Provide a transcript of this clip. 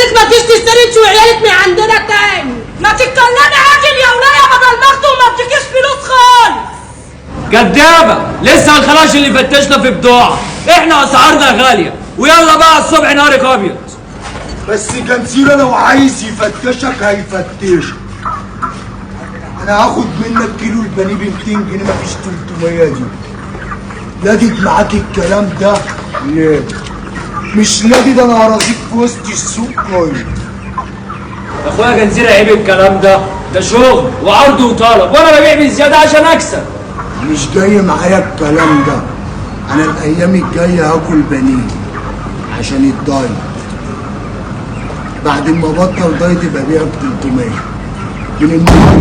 ارجوك ما تجيش تشتري انت وعيالك من عندنا تاني. ما تتكلمي عاجل يا وليه بدل ما اخده وما بتجيش فلوس خالص. كدابه، لسه الخلاش اللي فتشنا في بضاعه، احنا اسعارنا غاليه، ويلا بقى الصبح نهارك ابيض. بس جنزيرة لو عايز يفتشك هيفتشك. انا هاخد منك كيلو البانيه ب 200 جنيه، مفيش 300 دي. لادد معاك الكلام ده؟ ليه؟ مش لادد، انا هرازيك في وسط السوق كله. يا اخويا جنزيره عيب الكلام ده شغل وعرض وطلب، وانا ببيع بالزياده عشان اكسب. مش جاي معايا الكلام ده. انا الايام الجايه هاكل بانيه عشان الدايت. بعد ما بطل دايت يبقى بيها ب 300 من النهارده.